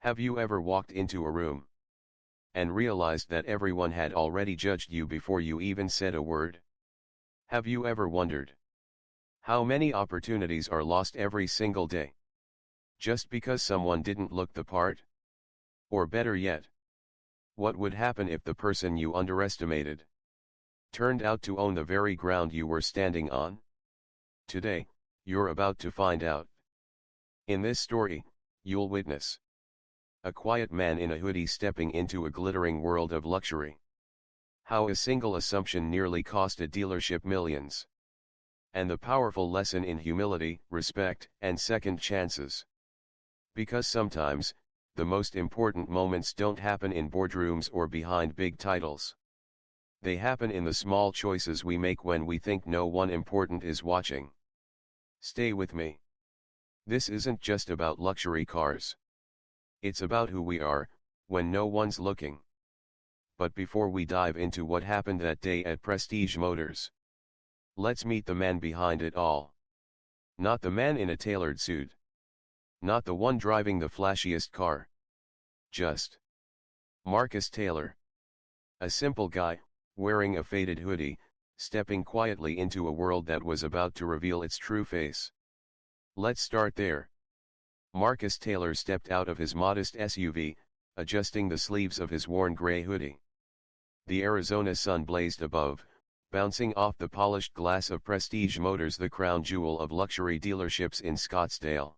Have you ever walked into a room and realized that everyone had already judged you before you even said a word? Have you ever wondered how many opportunities are lost every single day just because someone didn't look the part? Or better yet, what would happen if the person you underestimated turned out to own the very ground you were standing on? Today, you're about to find out. In this story, you'll witness a quiet man in a hoodie stepping into a glittering world of luxury. How a single assumption nearly cost a dealership millions. And the powerful lesson in humility, respect, and second chances. Because sometimes, the most important moments don't happen in boardrooms or behind big titles. They happen in the small choices we make when we think no one important is watching. Stay with me. This isn't just about luxury cars. It's about who we are, when no one's looking. But before we dive into what happened that day at Prestige Motors, let's meet the man behind it all. Not the man in a tailored suit. Not the one driving the flashiest car. Just Marcus Taylor. A simple guy, wearing a faded hoodie, stepping quietly into a world that was about to reveal its true face. Let's start there. Marcus Taylor stepped out of his modest SUV, adjusting the sleeves of his worn gray hoodie. The Arizona sun blazed above, bouncing off the polished glass of Prestige Motors, the crown jewel of luxury dealerships in Scottsdale.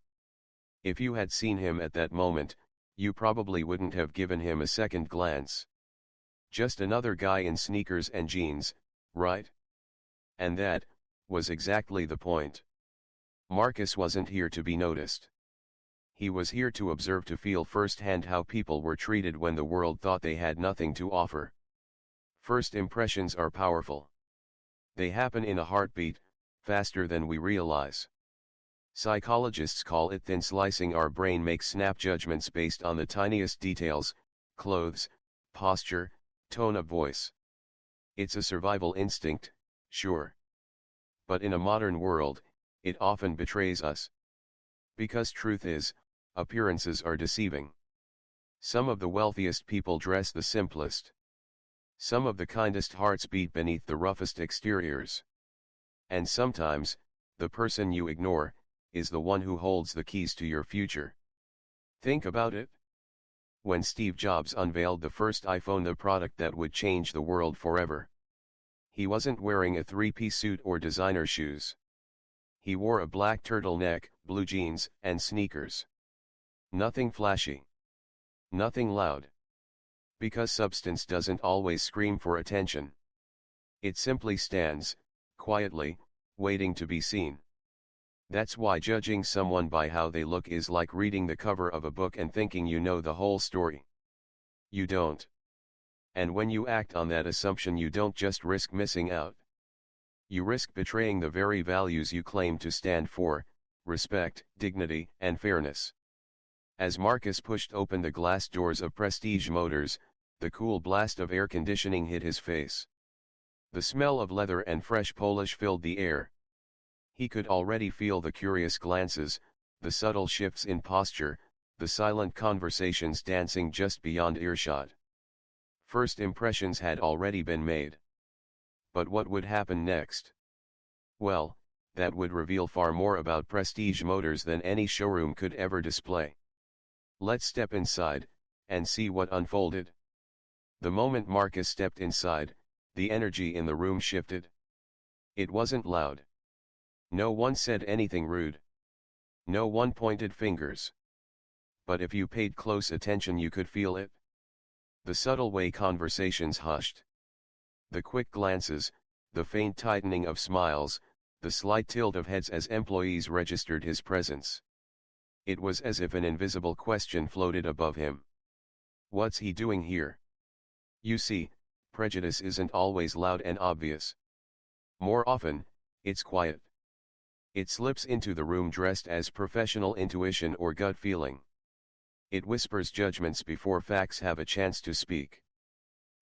If you had seen him at that moment, you probably wouldn't have given him a second glance. Just another guy in sneakers and jeans, right? And that was exactly the point. Marcus wasn't here to be noticed. He was here to observe, to feel firsthand how people were treated when the world thought they had nothing to offer. First impressions are powerful. They happen in a heartbeat, faster than we realize. Psychologists call it thin slicing. Our brain makes snap judgments based on the tiniest details: clothes, posture, tone of voice. It's a survival instinct, sure. But in a modern world, it often betrays us. Because truth is, appearances are deceiving. Some of the wealthiest people dress the simplest. Some of the kindest hearts beat beneath the roughest exteriors. And sometimes, the person you ignore is the one who holds the keys to your future. Think about it. When Steve Jobs unveiled the first iPhone, the product that would change the world forever, he wasn't wearing a three-piece suit or designer shoes. He wore a black turtleneck, blue jeans, and sneakers. Nothing flashy. Nothing loud. Because substance doesn't always scream for attention. It simply stands, quietly, waiting to be seen. That's why judging someone by how they look is like reading the cover of a book and thinking you know the whole story. You don't. And when you act on that assumption, you don't just risk missing out. You risk betraying the very values you claim to stand for: respect, dignity, and fairness. As Marcus pushed open the glass doors of Prestige Motors, the cool blast of air conditioning hit his face. The smell of leather and fresh polish filled the air. He could already feel the curious glances, the subtle shifts in posture, the silent conversations dancing just beyond earshot. First impressions had already been made. But what would happen next? Well, that would reveal far more about Prestige Motors than any showroom could ever display. Let's step inside, and see what unfolded. The moment Marcus stepped inside, the energy in the room shifted. It wasn't loud. No one said anything rude. No one pointed fingers. But if you paid close attention, you could feel it. The subtle way conversations hushed. The quick glances, the faint tightening of smiles, the slight tilt of heads as employees registered his presence. It was as if an invisible question floated above him. What's he doing here? You see, prejudice isn't always loud and obvious. More often, it's quiet. It slips into the room dressed as professional intuition or gut feeling. It whispers judgments before facts have a chance to speak.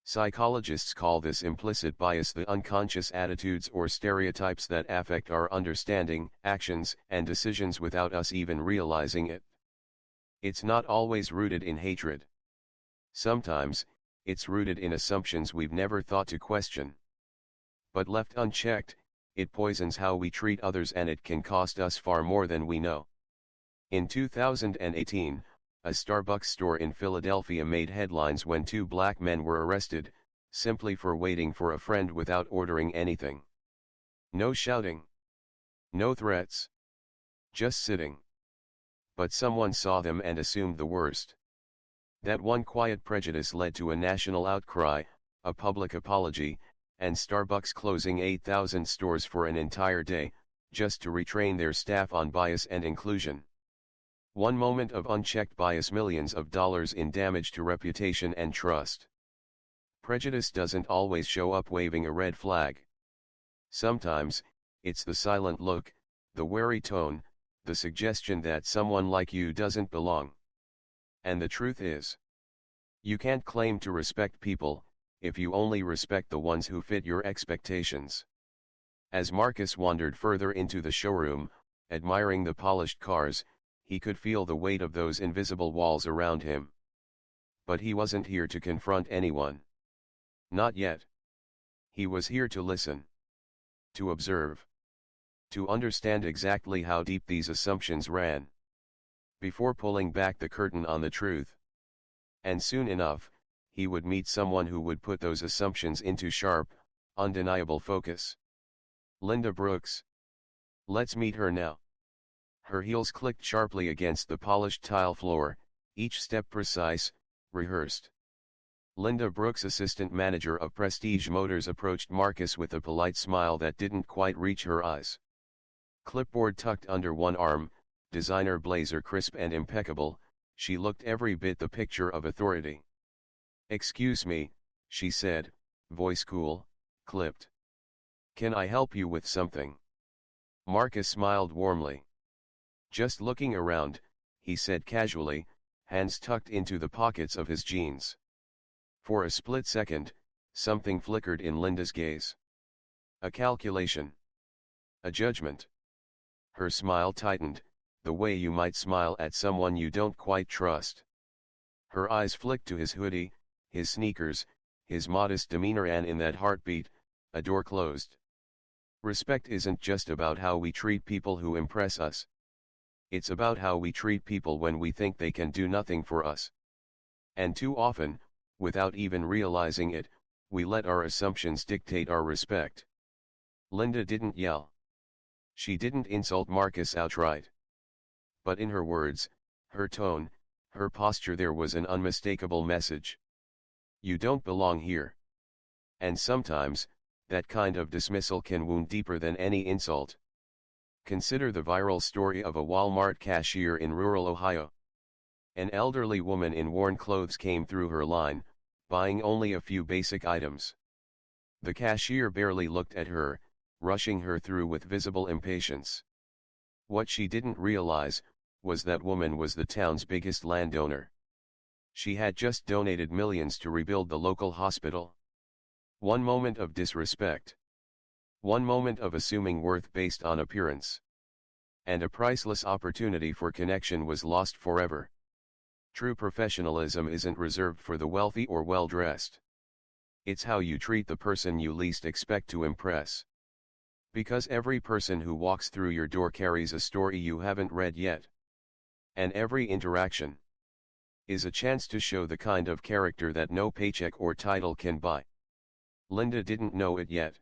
Psychologists call this implicit bias, the unconscious attitudes or stereotypes that affect our understanding, actions, and decisions without us even realizing it. It's not always rooted in hatred. Sometimes, it's rooted in assumptions we've never thought to question. But left unchecked, it poisons how we treat others, and it can cost us far more than we know. In 2018, a Starbucks store in Philadelphia made headlines when two black men were arrested, simply for waiting for a friend without ordering anything. No shouting. No threats. Just sitting. But someone saw them and assumed the worst. That one quiet prejudice led to a national outcry, a public apology, and Starbucks closing 8,000 stores for an entire day, just to retrain their staff on bias and inclusion. One moment of unchecked bias, millions of dollars in damage to reputation and trust. Prejudice doesn't always show up waving a red flag. Sometimes, it's the silent look, the wary tone, the suggestion that someone like you doesn't belong. And the truth is, you can't claim to respect people if you only respect the ones who fit your expectations. As Marcus wandered further into the showroom, admiring the polished cars, he could feel the weight of those invisible walls around him. But he wasn't here to confront anyone. Not yet. He was here to listen. To observe. To understand exactly how deep these assumptions ran. Before pulling back the curtain on the truth. And soon enough, he would meet someone who would put those assumptions into sharp, undeniable focus. Linda Brooks. Let's meet her now. Her heels clicked sharply against the polished tile floor, each step precise, rehearsed. Linda Brooks, assistant manager of Prestige Motors, approached Marcus with a polite smile that didn't quite reach her eyes. Clipboard tucked under one arm, designer blazer crisp and impeccable, she looked every bit the picture of authority. "Excuse me," she said, voice cool, clipped. "Can I help you with something?" Marcus smiled warmly. "Just looking around," he said casually, hands tucked into the pockets of his jeans. For a split second, something flickered in Linda's gaze. A calculation. A judgment. Her smile tightened, the way you might smile at someone you don't quite trust. Her eyes flicked to his hoodie, his sneakers, his modest demeanor, and in that heartbeat, a door closed. Respect isn't just about how we treat people who impress us. It's about how we treat people when we think they can do nothing for us. And too often, without even realizing it, we let our assumptions dictate our respect. Linda didn't yell. She didn't insult Marcus outright. But in her words, her tone, her posture, there was an unmistakable message. You don't belong here. And sometimes, that kind of dismissal can wound deeper than any insult. Consider the viral story of a Walmart cashier in rural Ohio. An elderly woman in worn clothes came through her line, buying only a few basic items. The cashier barely looked at her, rushing her through with visible impatience. What she didn't realize was that woman was the town's biggest landowner. She had just donated millions to rebuild the local hospital. One moment of disrespect. One moment of assuming worth based on appearance. And a priceless opportunity for connection was lost forever. True professionalism isn't reserved for the wealthy or well-dressed. It's how you treat the person you least expect to impress. Because every person who walks through your door carries a story you haven't read yet. And every interaction is a chance to show the kind of character that no paycheck or title can buy. Linda didn't know it yet.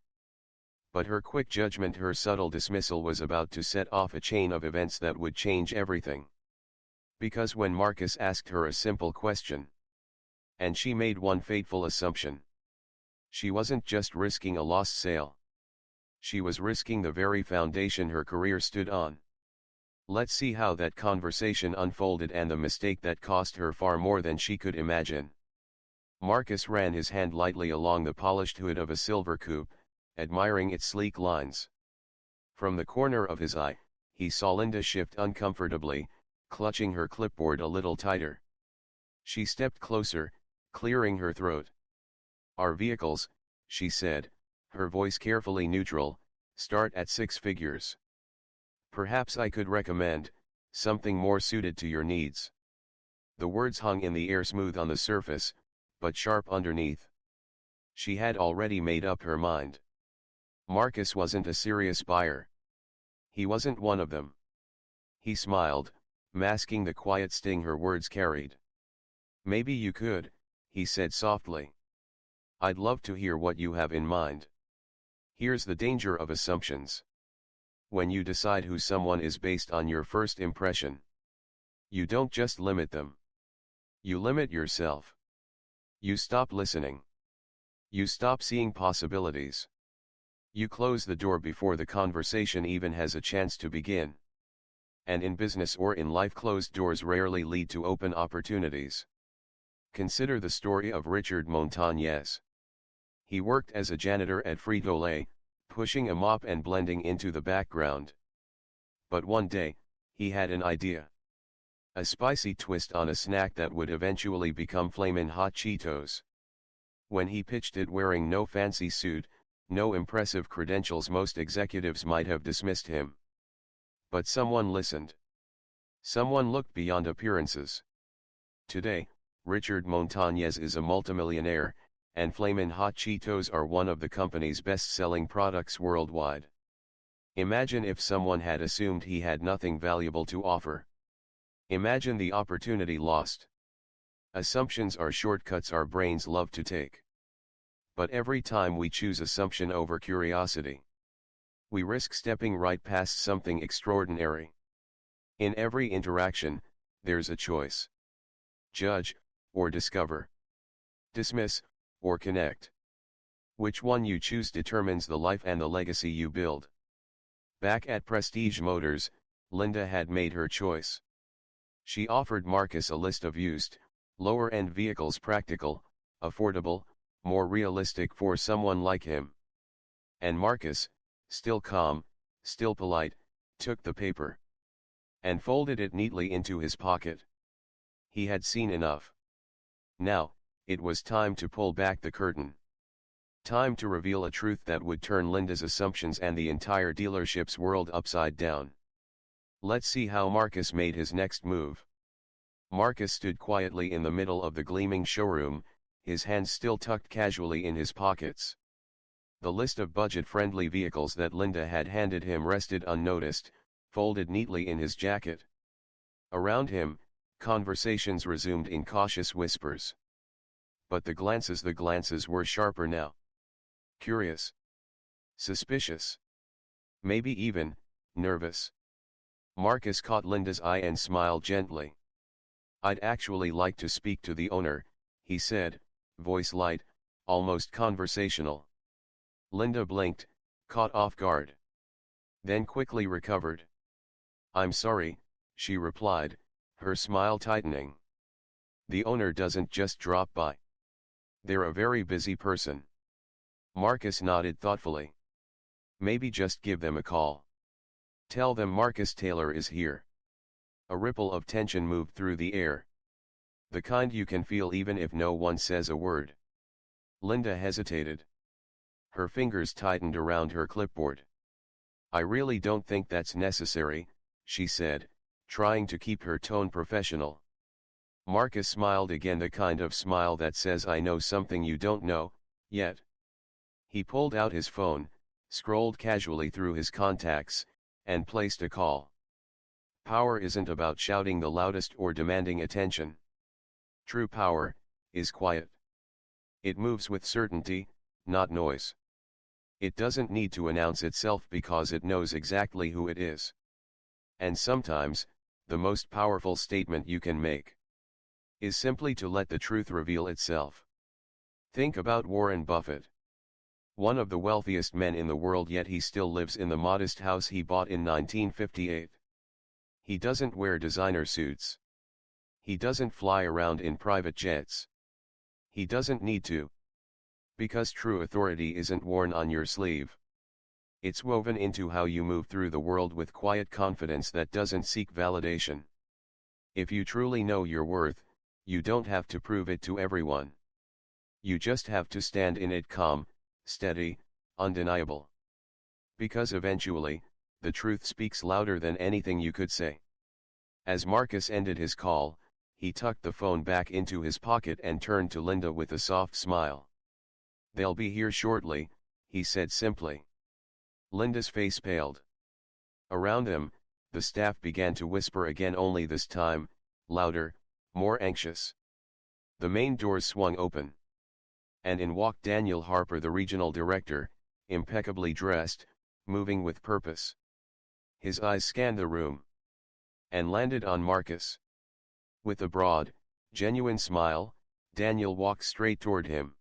But her quick judgment, her subtle dismissal, was about to set off a chain of events that would change everything. Because when Marcus asked her a simple question, and she made one fateful assumption, she wasn't just risking a lost sale. She was risking the very foundation her career stood on. Let's see how that conversation unfolded, and the mistake that cost her far more than she could imagine. Marcus ran his hand lightly along the polished hood of a silver coupe, admiring its sleek lines. From the corner of his eye, he saw Linda shift uncomfortably, clutching her clipboard a little tighter. She stepped closer, clearing her throat. "Our vehicles," she said, her voice carefully neutral, "start at 6 figures. Perhaps I could recommend something more suited to your needs." The words hung in the air, smooth on the surface, but sharp underneath. She had already made up her mind. Marcus wasn't a serious buyer. He wasn't one of them. He smiled, masking the quiet sting her words carried. "Maybe you could," he said softly. "I'd love to hear what you have in mind. Here's the danger of assumptions. When you decide who someone is based on your first impression, you don't just limit them. You limit yourself. You stop listening. You stop seeing possibilities. You close the door before the conversation even has a chance to begin. And in business or in life, closed doors rarely lead to open opportunities. Consider the story of Richard Montañez. He worked as a janitor at Frito-Lay, pushing a mop and blending into the background. But one day, he had an idea. A spicy twist on a snack that would eventually become Flamin' Hot Cheetos. When he pitched it wearing no fancy suit, no impressive credentials, most executives might have dismissed him. But someone listened. Someone looked beyond appearances. Today, Richard Montañez is a multimillionaire, and Flamin' Hot Cheetos are one of the company's best-selling products worldwide. Imagine if someone had assumed he had nothing valuable to offer. Imagine the opportunity lost. Assumptions are shortcuts our brains love to take. But every time we choose assumption over curiosity, we risk stepping right past something extraordinary. In every interaction, there's a choice. Judge, or discover. Dismiss, or connect. Which one you choose determines the life and the legacy you build. Back at Prestige Motors, Linda had made her choice. She offered Marcus a list of used, lower-end vehicles, practical, affordable, more realistic for someone like him. And Marcus, still calm, still polite, took the paper and folded it neatly into his pocket. He had seen enough. Now, it was time to pull back the curtain. Time to reveal a truth that would turn Linda's assumptions and the entire dealership's world upside down. Let's see how Marcus made his next move. Marcus stood quietly in the middle of the gleaming showroom, his hands still tucked casually in his pockets. The list of budget-friendly vehicles that Linda had handed him rested unnoticed, folded neatly in his jacket. Around him, conversations resumed in cautious whispers. But the glances were sharper now. Curious. Suspicious. Maybe even, nervous. Marcus caught Linda's eye and smiled gently. "I'd actually like to speak to the owner," he said, voice light, almost conversational. Linda blinked, caught off guard. Then quickly recovered. "I'm sorry," she replied, her smile tightening. "The owner doesn't just drop by. They're a very busy person." Marcus nodded thoughtfully. "Maybe just give them a call. Tell them Marcus Taylor is here." A ripple of tension moved through the air. The kind you can feel even if no one says a word. Linda hesitated. Her fingers tightened around her clipboard. "I really don't think that's necessary," she said, trying to keep her tone professional. Marcus smiled again, the kind of smile that says, "I know something you don't know, yet." He pulled out his phone, scrolled casually through his contacts, and placed a call. Power isn't about shouting the loudest or demanding attention. True power is quiet. It moves with certainty, not noise. It doesn't need to announce itself because it knows exactly who it is. And sometimes, the most powerful statement you can make is simply to let the truth reveal itself. Think about Warren Buffett. One of the wealthiest men in the world, yet he still lives in the modest house he bought in 1958. He doesn't wear designer suits. He doesn't fly around in private jets. He doesn't need to. Because true authority isn't worn on your sleeve. It's woven into how you move through the world with quiet confidence that doesn't seek validation. If you truly know your worth, you don't have to prove it to everyone. You just have to stand in it calm, steady, undeniable. Because eventually, the truth speaks louder than anything you could say. As Marcus ended his call, he tucked the phone back into his pocket and turned to Linda with a soft smile. "They'll be here shortly," he said simply. Linda's face paled. Around them, the staff began to whisper again, only this time, louder, more anxious. The main doors swung open. And in walked Daniel Harper, the regional director, impeccably dressed, moving with purpose. His eyes scanned the room. And landed on Marcus. With a broad, genuine smile, Daniel walked straight toward him.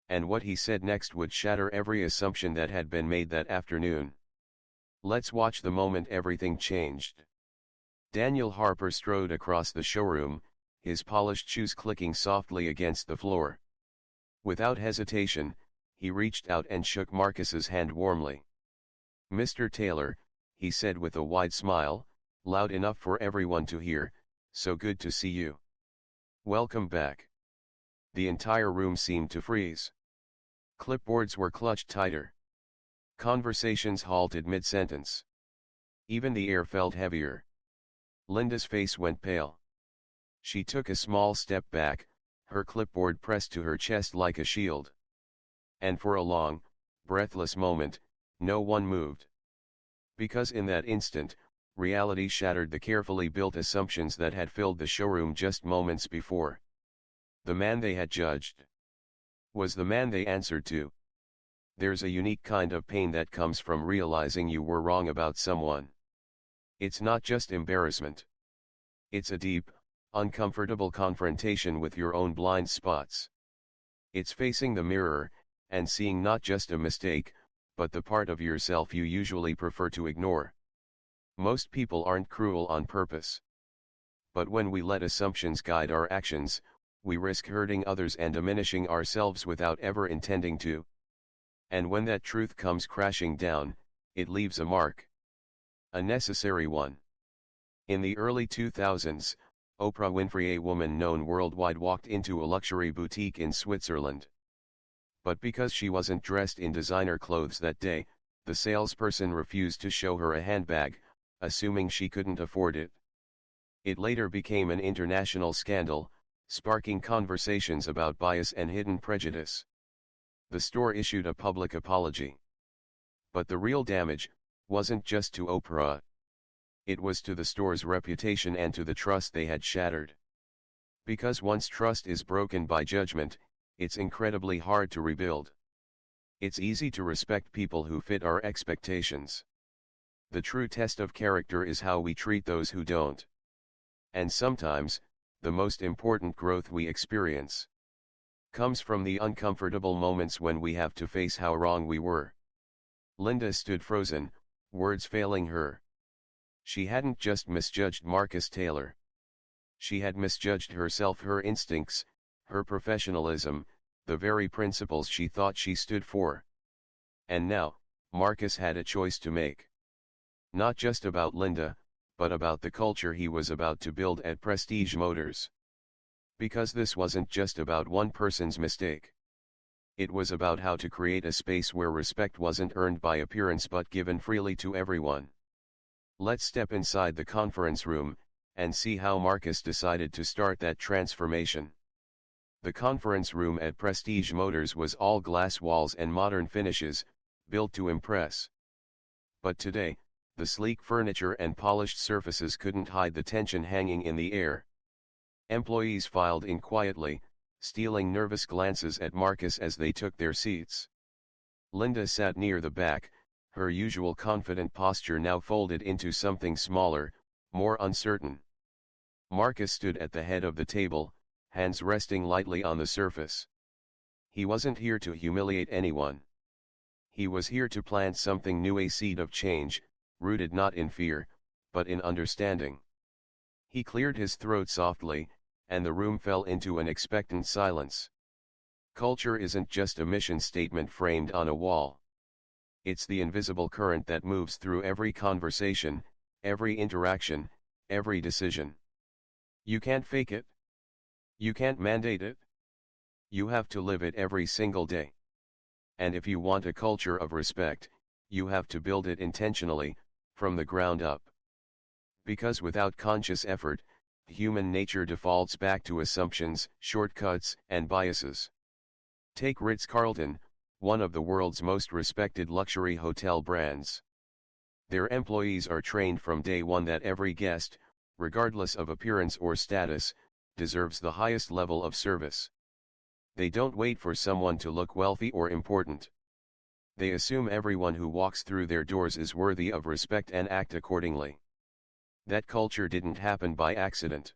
And what he said next would shatter every assumption that had been made that afternoon. "Let's watch the moment everything changed." Daniel Harper strode across the showroom, his polished shoes clicking softly against the floor. Without hesitation, he reached out and shook Marcus's hand warmly. "Mr. Taylor," he said with a wide smile, loud enough for everyone to hear, "so good to see you. Welcome back." The entire room seemed to freeze. Clipboards were clutched tighter. Conversations halted mid-sentence. Even the air felt heavier. Linda's face went pale. She took a small step back, her clipboard pressed to her chest like a shield. And for a long, breathless moment, no one moved. Because in that instant, reality shattered the carefully built assumptions that had filled the showroom just moments before. The man they had judged was the man they answered to. There's a unique kind of pain that comes from realizing you were wrong about someone. It's not just embarrassment. It's a deep, uncomfortable confrontation with your own blind spots. It's facing the mirror, and seeing not just a mistake, but the part of yourself you usually prefer to ignore. Most people aren't cruel on purpose. But when we let assumptions guide our actions, we risk hurting others and diminishing ourselves without ever intending to. And when that truth comes crashing down, it leaves a mark. A necessary one. In the early 2000s, Oprah Winfrey, a woman known worldwide, walked into a luxury boutique in Switzerland. But because she wasn't dressed in designer clothes that day, the salesperson refused to show her a handbag, assuming she couldn't afford it. It later became an international scandal, sparking conversations about bias and hidden prejudice. The store issued a public apology. But the real damage wasn't just to Oprah. It was to the store's reputation and to the trust they had shattered. Because once trust is broken by judgment, it's incredibly hard to rebuild. It's easy to respect people who fit our expectations. The true test of character is how we treat those who don't. And sometimes, the most important growth we experience comes from the uncomfortable moments when we have to face how wrong we were. Linda stood frozen, words failing her. She hadn't just misjudged Marcus Taylor. She had misjudged herself, her instincts, her professionalism, the very principles she thought she stood for. And now, Marcus had a choice to make. Not just about Linda, but about the culture he was about to build at Prestige Motors. Because this wasn't just about one person's mistake. It was about how to create a space where respect wasn't earned by appearance but given freely to everyone. Let's step inside the conference room, and see how Marcus decided to start that transformation. The conference room at Prestige Motors was all glass walls and modern finishes, built to impress. But today, the sleek furniture and polished surfaces couldn't hide the tension hanging in the air. Employees filed in quietly, stealing nervous glances at Marcus as they took their seats. Linda sat near the back, her usual confident posture now folded into something smaller, more uncertain. Marcus stood at the head of the table, hands resting lightly on the surface. He wasn't here to humiliate anyone. He was here to plant something new, a seed of change, rooted not in fear, but in understanding. He cleared his throat softly, and the room fell into an expectant silence. Culture isn't just a mission statement framed on a wall. It's the invisible current that moves through every conversation, every interaction, every decision. You can't fake it. You can't mandate it. You have to live it every single day. And if you want a culture of respect, you have to build it intentionally, from the ground up. Because without conscious effort, human nature defaults back to assumptions, shortcuts, and biases. Take Ritz-Carlton, one of the world's most respected luxury hotel brands. Their employees are trained from day one that every guest, regardless of appearance or status, deserves the highest level of service. They don't wait for someone to look wealthy or important. They assume everyone who walks through their doors is worthy of respect and act accordingly. That culture didn't happen by accident.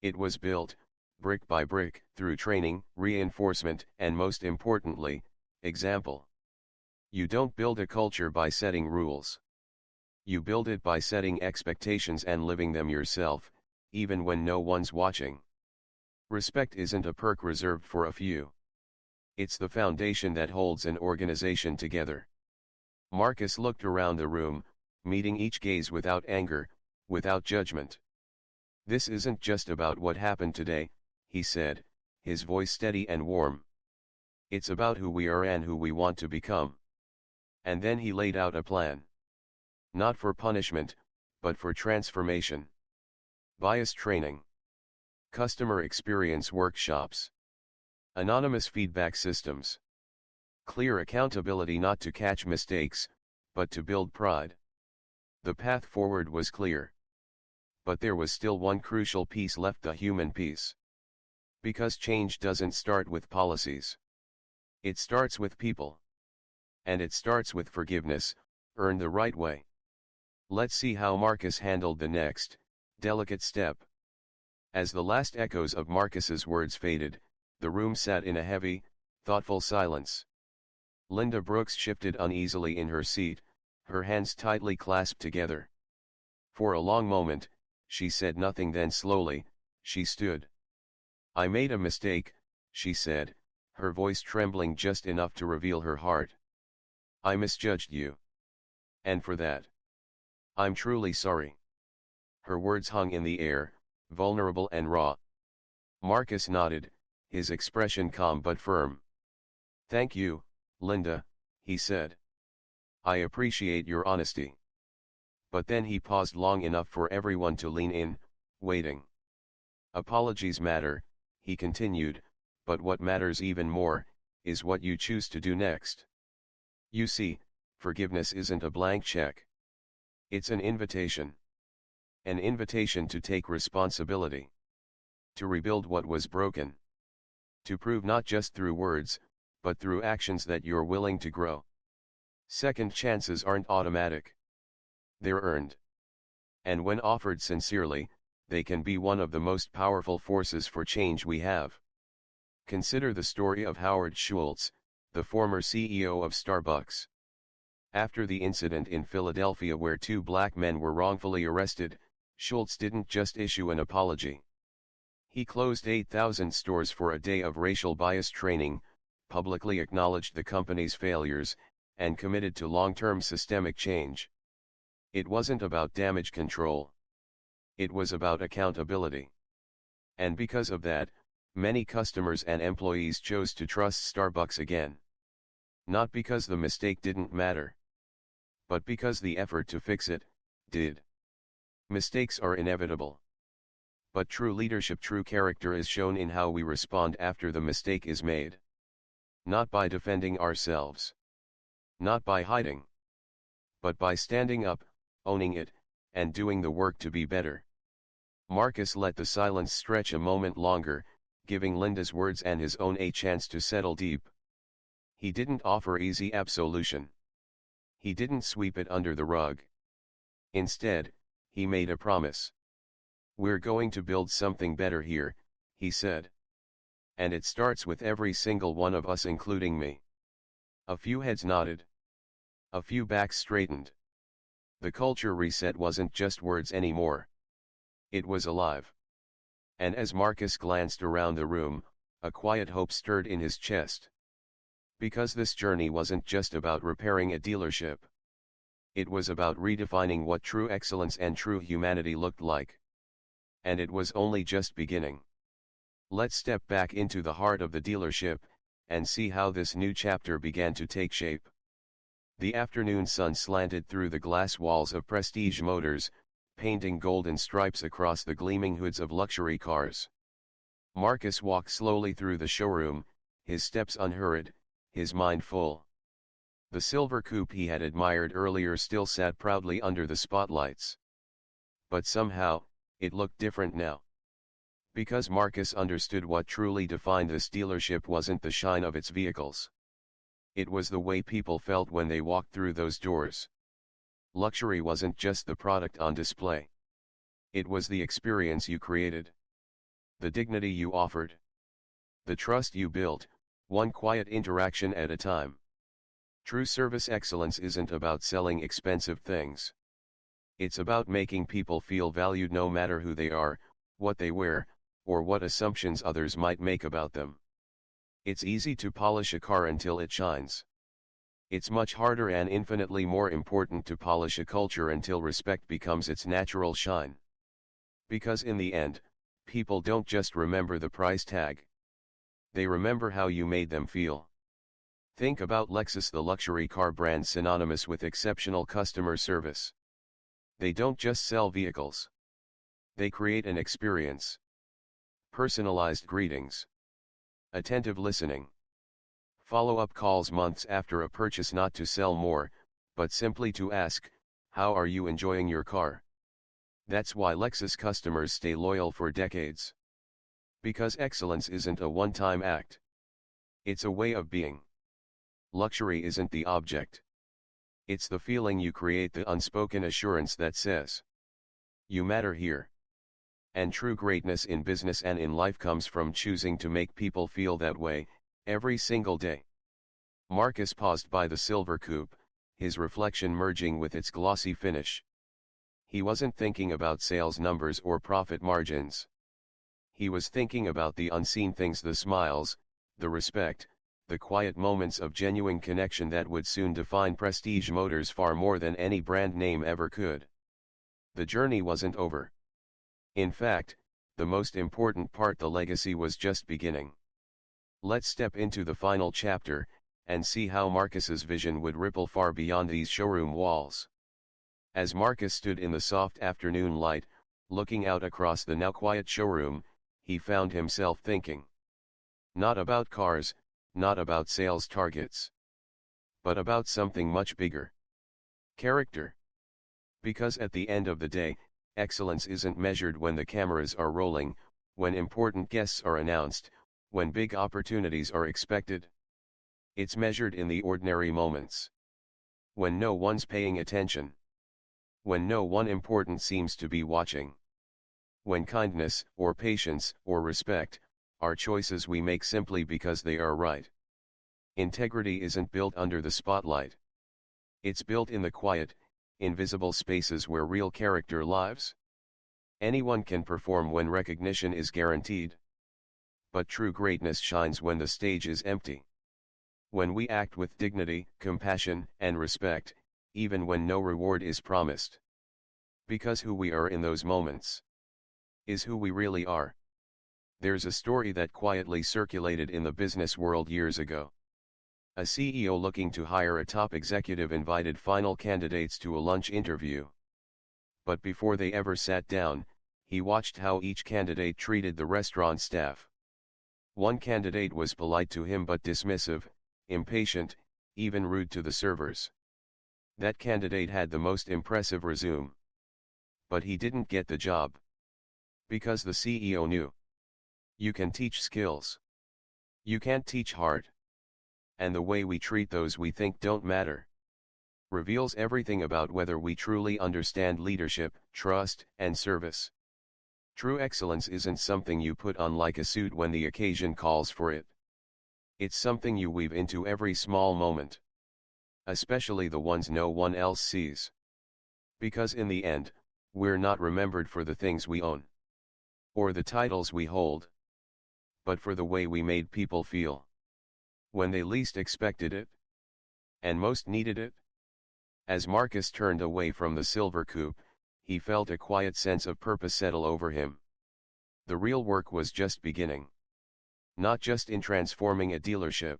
It was built, brick by brick, through training, reinforcement, and most importantly, example. You don't build a culture by setting rules. You build it by setting expectations and living them yourself, even when no one's watching. Respect isn't a perk reserved for a few. It's the foundation that holds an organization together. Marcus looked around the room, meeting each gaze without anger, without judgment. This isn't just about what happened today, he said, his voice steady and warm. It's about who we are and who we want to become. And then he laid out a plan. Not for punishment, but for transformation. Bias training. Customer experience workshops. Anonymous feedback systems. Clear accountability not to catch mistakes, but to build pride. The path forward was clear. But there was still one crucial piece left: the human piece. Because change doesn't start with policies. It starts with people. And it starts with forgiveness, earned the right way. Let's see how Marcus handled the next, delicate step. As the last echoes of Marcus's words faded, the room sat in a heavy, thoughtful silence. Linda Brooks shifted uneasily in her seat, her hands tightly clasped together. For a long moment, she said nothing, then slowly, she stood. "I made a mistake," she said, her voice trembling just enough to reveal her heart. "I misjudged you. And for that, I'm truly sorry." Her words hung in the air, vulnerable and raw. Marcus nodded, his expression calm but firm. "Thank you, Linda," he said. "I appreciate your honesty." But then he paused long enough for everyone to lean in, waiting. "Apologies matter," he continued, "but what matters even more, is what you choose to do next. You see, forgiveness isn't a blank check. It's an invitation. An invitation to take responsibility. To rebuild what was broken. To prove not just through words, but through actions that you're willing to grow. Second chances aren't automatic. They're earned. And when offered sincerely, they can be one of the most powerful forces for change we have. Consider the story of Howard Schultz, the former CEO of Starbucks. After the incident in Philadelphia where two black men were wrongfully arrested, Schultz didn't just issue an apology. He closed 8,000 stores for a day of racial bias training, publicly acknowledged the company's failures, and committed to long-term systemic change. It wasn't about damage control. It was about accountability. And because of that, many customers and employees chose to trust Starbucks again. Not because the mistake didn't matter, but because the effort to fix it did. Mistakes are inevitable. But true leadership, true character is shown in how we respond after the mistake is made. Not by defending ourselves. Not by hiding. But by standing up, owning it, and doing the work to be better. Marcus let the silence stretch a moment longer, giving Linda's words and his own a chance to settle deep. He didn't offer easy absolution. He didn't sweep it under the rug. Instead, he made a promise. "We're going to build something better here," he said. "And it starts with every single one of us, including me." A few heads nodded. A few backs straightened. The culture reset wasn't just words anymore. It was alive. And as Marcus glanced around the room, a quiet hope stirred in his chest. Because this journey wasn't just about repairing a dealership. It was about redefining what true excellence and true humanity looked like. And it was only just beginning. Let's step back into the heart of the dealership, and see how this new chapter began to take shape. The afternoon sun slanted through the glass walls of Prestige Motors, painting golden stripes across the gleaming hoods of luxury cars. Marcus walked slowly through the showroom, his steps unhurried, his mind full. The silver coupe he had admired earlier still sat proudly under the spotlights. But somehow, it looked different now. Because Marcus understood what truly defined this dealership wasn't the shine of its vehicles. It was the way people felt when they walked through those doors. Luxury wasn't just the product on display. It was the experience you created. The dignity you offered. The trust you built, one quiet interaction at a time. True service excellence isn't about selling expensive things. It's about making people feel valued no matter who they are, what they wear, or what assumptions others might make about them. It's easy to polish a car until it shines. It's much harder and infinitely more important to polish a culture until respect becomes its natural shine. Because in the end, people don't just remember the price tag. They remember how you made them feel. Think about Lexus, the luxury car brand synonymous with exceptional customer service. They don't just sell vehicles. They create an experience. Personalized greetings. Attentive listening. Follow-up calls months after a purchase, not to sell more, but simply to ask, how are you enjoying your car? That's why Lexus customers stay loyal for decades. Because excellence isn't a one-time act. It's a way of being. Luxury isn't the object. It's the feeling you create, the unspoken assurance that says, you matter here. And true greatness in business and in life comes from choosing to make people feel that way, every single day. Marcus paused by the silver coupe, his reflection merging with its glossy finish. He wasn't thinking about sales numbers or profit margins. He was thinking about the unseen things, the smiles, the respect, the quiet moments of genuine connection that would soon define Prestige Motors far more than any brand name ever could. The journey wasn't over. In fact, the most important part, the legacy, was just beginning. Let's step into the final chapter, and see how Marcus's vision would ripple far beyond these showroom walls. As Marcus stood in the soft afternoon light, looking out across the now quiet showroom, he found himself thinking. Not about cars, not about sales targets. But about something much bigger. Character. Because at the end of the day, excellence isn't measured when the cameras are rolling, when important guests are announced, when big opportunities are expected. It's measured in the ordinary moments. When no one's paying attention. When no one important seems to be watching. When kindness, or patience, or respect, are choices we make simply because they are right. Integrity isn't built under the spotlight. It's built in the quiet, invisible spaces where real character lives. Anyone can perform when recognition is guaranteed. But true greatness shines when the stage is empty. When we act with dignity, compassion, and respect, even when no reward is promised. Because who we are in those moments is who we really are. There's a story that quietly circulated in the business world years ago. A CEO looking to hire a top executive invited final candidates to a lunch interview. But before they ever sat down, he watched how each candidate treated the restaurant staff. One candidate was polite to him but dismissive, impatient, even rude to the servers. That candidate had the most impressive resume. But he didn't get the job. Because the CEO knew. You can teach skills. You can't teach heart. And the way we treat those we think don't matter reveals everything about whether we truly understand leadership, trust, and service. True excellence isn't something you put on like a suit when the occasion calls for it. It's something you weave into every small moment. Especially the ones no one else sees. Because in the end, we're not remembered for the things we own. Or the titles we hold. But for the way we made people feel. When they least expected it. And most needed it. As Marcus turned away from the silver coupe, he felt a quiet sense of purpose settle over him. The real work was just beginning. Not just in transforming a dealership.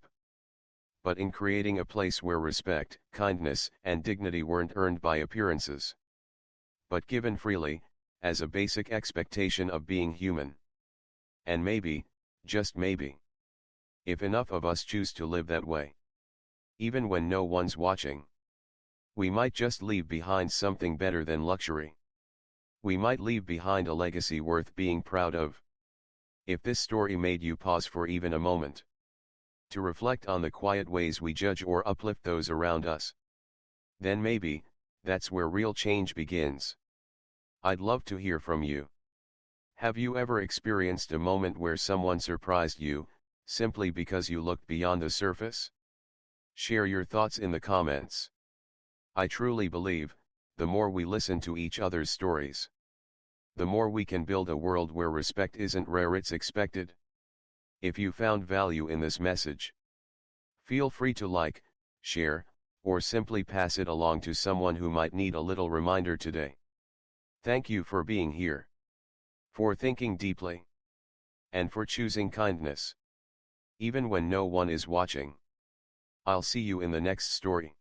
But in creating a place where respect, kindness, and dignity weren't earned by appearances. but given freely, as a basic expectation of being human. And maybe, just maybe, if enough of us choose to live that way, even when no one's watching, we might just leave behind something better than luxury. We might leave behind a legacy worth being proud of. If this story made you pause for even a moment, to reflect on the quiet ways we judge or uplift those around us, then maybe, that's where real change begins. I'd love to hear from you. Have you ever experienced a moment where someone surprised you, simply because you looked beyond the surface? Share your thoughts in the comments. I truly believe, the more we listen to each other's stories, the more we can build a world where respect isn't rare, it's expected. If you found value in this message, feel free to like, share, or simply pass it along to someone who might need a little reminder today. Thank you for being here, for thinking deeply, and for choosing kindness, even when no one is watching. I'll see you in the next story.